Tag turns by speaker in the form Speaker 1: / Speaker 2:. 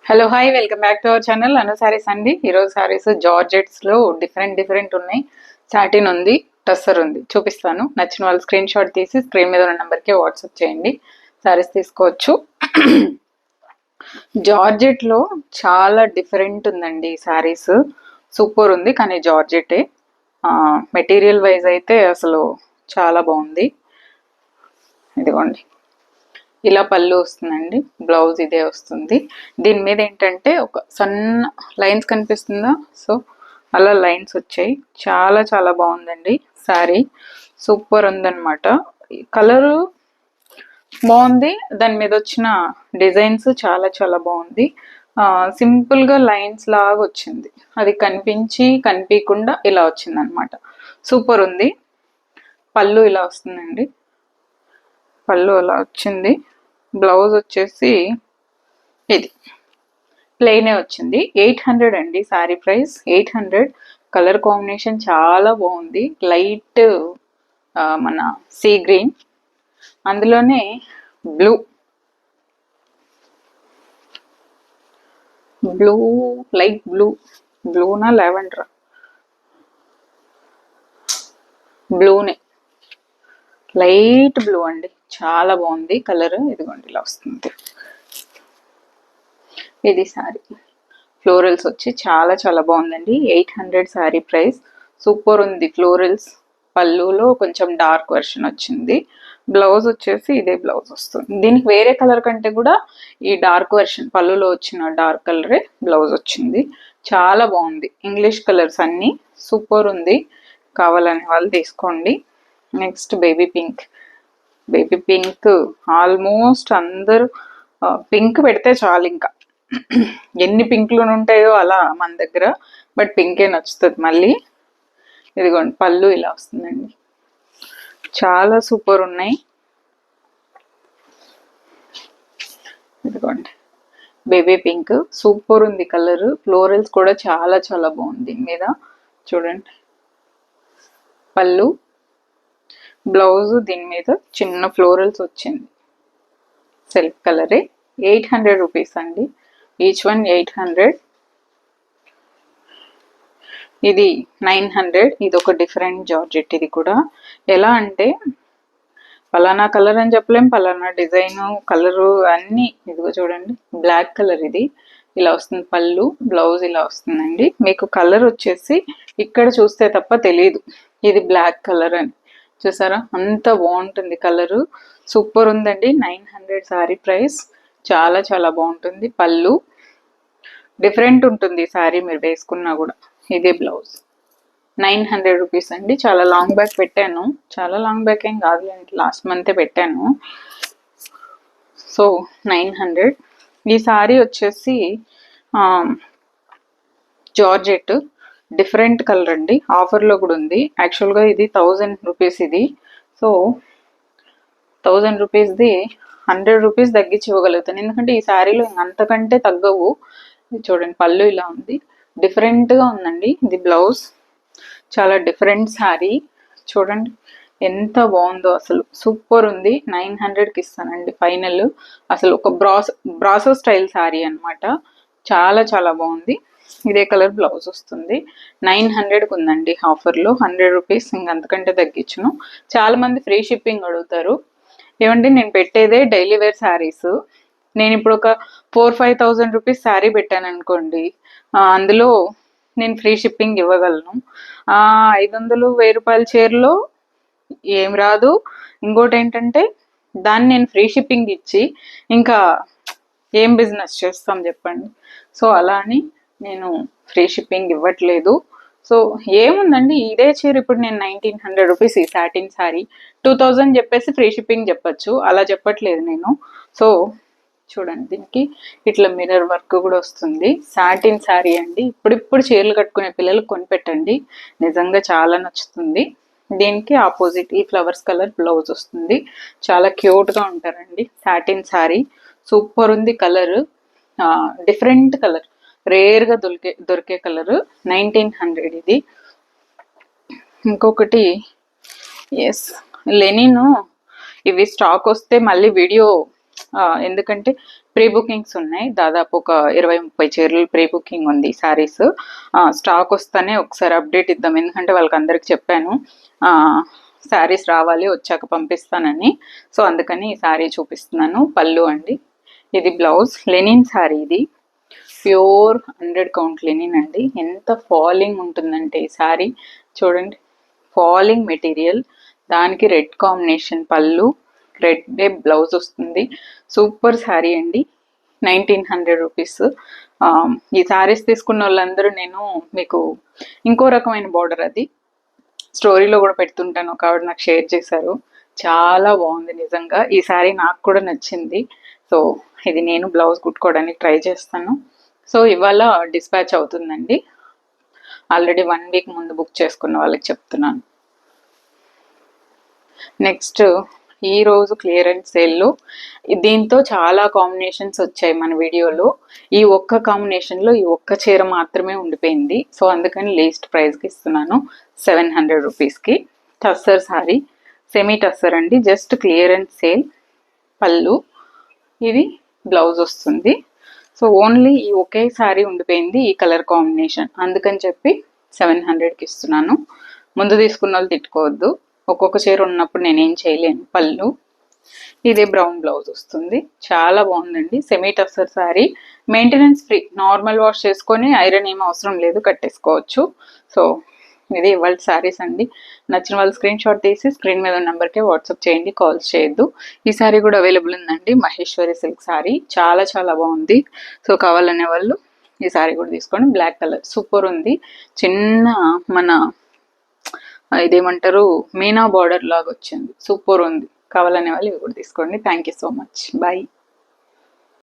Speaker 1: Hello hi welcome back to our channel Anu sarees అండి. ఈరోజు sarees georgettes లో different ఉన్నాయి. సాటిన్ ఉంది, టస్సర్ ఉంది, చూపిస్తాను. నచ్చిన వాళ్ళు స్క్రీన్ షాట్ తీసి స్క్రీన్ మీద ఉన్న నెంబర్కి వాట్సాప్ చేయండి. సారీస్ తీసుకోవచ్చు. జార్జెట్ లో చాలా డిఫరెంట్ ఉందండి సారీస్. సూపర్ ఉంది, కానీ జార్జెటే. మెటీరియల్ వైజ్ అయితే అసలు చాలా బాగుంది. ఇదిగోండి, ఇలా పళ్ళు వస్తుందండి, బ్లౌజ్ ఇదే వస్తుంది. దీని మీద ఏంటంటే ఒక సన్న లైన్స్ కనిపిస్తుందా, సో అలా లైన్స్ వచ్చాయి. చాలా చాలా బాగుందండి శారీ, సూపర్ ఉందన్నమాట. కలరు బాగుంది, దాని మీద వచ్చిన డిజైన్స్ చాలా చాలా బాగుంది. సింపుల్ గా లైన్స్ లాగా వచ్చింది, అది కనిపించకుండా ఇలా వచ్చింది అనమాట. సూపర్ ఉంది. పళ్ళు ఇలా వస్తుందండి, పళ్ళు అలా వచ్చింది. బ్లౌజ్ వచ్చేసి ఇది ప్లెయినే వచ్చింది. 800 అండి శారీ ప్రైస్, 800. కలర్ కాంబినేషన్ చాలా బాగుంది, లైట్ మన సీ గ్రీన్, అందులోనే బ్లూ బ్లూ లైట్ బ్లూనా లావెండర్, బ్లూనే, లైట్ బ్లూ అండి. చాలా బాగుంది కలర్. ఇదిగోండి ఇలా వస్తుంది. ఇది శారీ ఫ్లోరల్స్ వచ్చి చాలా చాలా బాగుందండి. 800 శారీ ప్రైస్, సూపర్ ఉంది. ఫ్లోరల్స్ పళ్ళులో కొంచెం డార్క్ వర్షన్ వచ్చింది. బ్లౌజ్ వచ్చేసి ఇదే బ్లౌజ్ వస్తుంది. దీనికి వేరే కలర్ కంటే కూడా ఈ డార్క్ వర్షన్ పళ్ళులో వచ్చిన డార్క్ కలరే బ్లౌజ్ వచ్చింది. చాలా బాగుంది. ఇంగ్లీష్ కలర్స్ అన్ని సూపర్ ఉంది. కావాలనే వాళ్ళు తీసుకోండి. Next baby pink. Baby pink almost అందరూ పింక్ పెడితే చాలు, ఇంకా ఎన్ని పింక్లు ఉంటాయో అలా మన దగ్గర, బట్ పింకే నచ్చుతుంది మళ్ళీ. ఇదిగోండి పళ్ళు ఇలా వస్తుందండి, చాలా సూపర్ ఉన్నాయి. ఇదిగోండి బేబీ పింక్, సూపర్ ఉంది కలర్. ఫ్లోరల్స్ కూడా చాలా చాలా బాగుంది దీని మీద. చూడండి పళ్ళు, బ్లౌజ్ దీని మీద చిన్న ఫ్లోరల్స్ వచ్చింది, సెల్ఫ్ కలరే. 800 రూపీస్ అండి, ఈచ్ వన్ 800. ఇది 900. ఇది ఒక డిఫరెంట్ జార్జెట్. ఇది కూడా ఎలా అంటే పలానా కలర్ అని చెప్పలేం, పలానా డిజైన్ కలరు అన్ని. ఇదిగో చూడండి బ్లాక్ కలర్, ఇది ఇలా వస్తుంది. పళ్ళు, బ్లౌజ్ ఇలా వస్తుందండి. మీకు కలర్ వచ్చేసి ఇక్కడ చూస్తే తప్ప తెలియదు ఇది బ్లాక్ కలర్ అని. చూసారా అంత బాగుంటుంది కలరు, సూపర్ ఉందండి. 900 శారీ ప్రైస్, చాలా చాలా బాగుంటుంది. పళ్ళు డిఫరెంట్ ఉంటుంది శారీ, మీరు వేసుకున్నా కూడా. ఇదే బ్లౌజ్. 900 రూపీస్ అండి. చాలా లాంగ్ బ్యాక్ పెట్టాను, చాలా లాంగ్ బ్యాక్ ఏం కాదులేండి, లాస్ట్ మంతే పెట్టాను. సో 900. ఈ శారీ వచ్చేసి జార్జెట్, డిఫరెంట్ కలర్ అండి. ఆఫర్లో కూడా ఉంది. యాక్చువల్గా ఇది 1000 రూపీస్ ఇది. సో 1000 రూపీస్ది 100 రూపీస్ తగ్గించి ఇవ్వగలుగుతాను, ఎందుకంటే ఈ శారీలో అంతకంటే తగ్గవు. చూడండి పళ్ళు ఇలా ఉంది, డిఫరెంట్గా ఉందండి. ఇది బ్లౌజ్, చాలా డిఫరెంట్ శారీ. చూడండి ఎంత బాగుందో, అసలు సూపర్ ఉంది. 900కి ఇస్తానండి ఫైనల్. అసలు ఒక బ్రాసో స్టైల్ శారీ అనమాట, చాలా చాలా బాగుంది. ఇదే కలర్ బ్లౌజ్ వస్తుంది. 900కి ఉందండి ఆఫర్లో. 100 రూపీస్ ఇంకంతకంటే తగ్గించును. చాలా మంది ఫ్రీ షిప్పింగ్ అడుగుతారు. ఏమండి నేను పెట్టేదే డైలీ వేర్ శారీస్. నేను ఇప్పుడు ఒక 4-5 thousand రూపీస్ శారీ పెట్టాను అనుకోండి, అందులో నేను ఫ్రీ షిప్పింగ్ ఇవ్వగలను. 500-1000 రూపాయల చీరలో ఏం రాదు. ఇంకోటి ఏంటంటే దాన్ని నేను ఫ్రీ షిప్పింగ్ ఇచ్చి ఇంకా ఏం బిజినెస్ చేస్తాం చెప్పండి. సో అలా అని నేను ఫ్రీ షిప్పింగ్ ఇవ్వట్లేదు. సో ఏముందండి, ఇదే చీర ఇప్పుడు నేను 1900 రూపీస్ ఈ సాటిన్ శారీ 2000 చెప్పేసి ఫ్రీ షిప్పింగ్ చెప్పచ్చు, అలా చెప్పట్లేదు నేను. సో చూడండి దీనికి ఇట్లా మిర్రర్ వర్క్ కూడా వస్తుంది. సాటిన్ శారీ అండి. ఇప్పుడు చీరలు కట్టుకునే పిల్లలకు కొనిపెట్టండి, నిజంగా చాలా నచ్చుతుంది. దీనికి ఆపోజిట్ ఈ ఫ్లవర్స్ కలర్ బ్లౌజ్ వస్తుంది. చాలా క్యూట్గా ఉంటారండి. సాటిన్ శారీ సూపర్ ఉంది. కలర్ డిఫరెంట్ కలర్, రేర్గా దొరికే కలర్. 1900 ఇది. ఇంకొకటి ఎస్ లెనిన్, ఇవి స్టాక్ వస్తే మళ్ళీ వీడియో, ఎందుకంటే ప్రీ బుకింగ్స్ ఉన్నాయి. దాదాపు ఒక 20-30 చీరలు ప్రీ బుకింగ్ ఉంది శారీస్. స్టాక్ వస్తానే ఒకసారి అప్డేట్ ఇద్దాం, ఎందుకంటే వాళ్ళకి అందరికి చెప్పాను శారీస్ రావాలి వచ్చాక పంపిస్తానని. సో అందుకని ఈ శారీ చూపిస్తున్నాను. పళ్ళు అండి, ఇది బ్లౌజ్. లెనిన్ శారీ ఇది, ప్యూర్ 100 కౌంట్ లెనిన్ అండి. ఎంత ఫాలింగ్ ఉంటుందంటే ఈ శారీ చూడండి, ఫాలింగ్ మెటీరియల్, దానికి రెడ్ కాంబినేషన్ పళ్ళు, రెడ్ బ్లౌజ్ వస్తుంది. సూపర్ శారీ అండి, 1900 రూపీస్. ఈ శారీస్ తీసుకున్న వాళ్ళందరూ నేను మీకు ఇంకో రకమైన బార్డర్, అది స్టోరీలో కూడా పెడుతుంటాను, ఒక ఆవిడ నాకు షేర్ చేశారు, చాలా బాగుంది నిజంగా. ఈ శారీ నాకు కూడా నచ్చింది. సో ఇది నేను బ్లౌజ్ కుట్టుకోవడానికి ట్రై చేస్తాను. సో ఇవాళ డిస్పాచ్ అవుతుందండి. ఆల్రెడీ 1 వీక్ ముందు బుక్ చేసుకున్న వాళ్ళకి చెప్తున్నాను. నెక్స్ట్ ఈ రోజు క్లియరెన్స్ సేల్లో దీంతో చాలా కాంబినేషన్స్ వచ్చాయి మన వీడియోలో. ఈ ఒక్క కాంబినేషన్లో ఈ ఒక్క చీర మాత్రమే ఉండిపోయింది. సో అందుకని లీస్ట్ ప్రైస్కి ఇస్తున్నాను, 700 రూపీస్కి. టస్సర్ సారీ, సెమీ టస్సర్ అండి, జస్ట్ క్లియరెన్స్ సేల్. పళ్ళు, ఇది బ్లౌజ్ వస్తుంది. సో ఓన్లీ ఈ ఒకే సారీ ఉండిపోయింది ఈ కలర్ కాంబినేషన్, అందుకని చెప్పి 700కి ఇస్తున్నాను. ముందు తీసుకున్న వాళ్ళు తిట్టుకోవద్దు, ఒక్కొక్క చీర ఉన్నప్పుడు నేనేం చేయలేను. పళ్ళు, ఇదే బ్రౌన్ బ్లౌజ్ వస్తుంది. చాలా బాగుందండి, semi tussar sari, maintenance free, normal wash చేసుకొని ఐరన్ ఏం అవసరం లేదు, కట్టేసుకోవచ్చు. సో ఇది ఇవాళ శారీస్ అండి. నచ్చిన వాళ్ళు స్క్రీన్ షాట్ తీసి స్క్రీన్ మీద ఉన్న నెంబర్కే వాట్సాప్ చేయండి, కాల్స్ చేయొద్దు. ఈ శారీ కూడా అవైలబుల్ ఉందండి, మహేశ్వరి సిల్క్ శారీ, చాలా చాలా బాగుంది. సో కావాలనే వాళ్ళు ఈ శారీ కూడా తీసుకోండి. బ్లాక్ కలర్ సూపర్ ఉంది, చిన్న మన ఇదేమంటారు మీనా బార్డర్ లాగా వచ్చింది, సూపర్ ఉంది. కావాలనే వాళ్ళు ఇవి కూడా తీసుకోండి. Thank you so much, bye.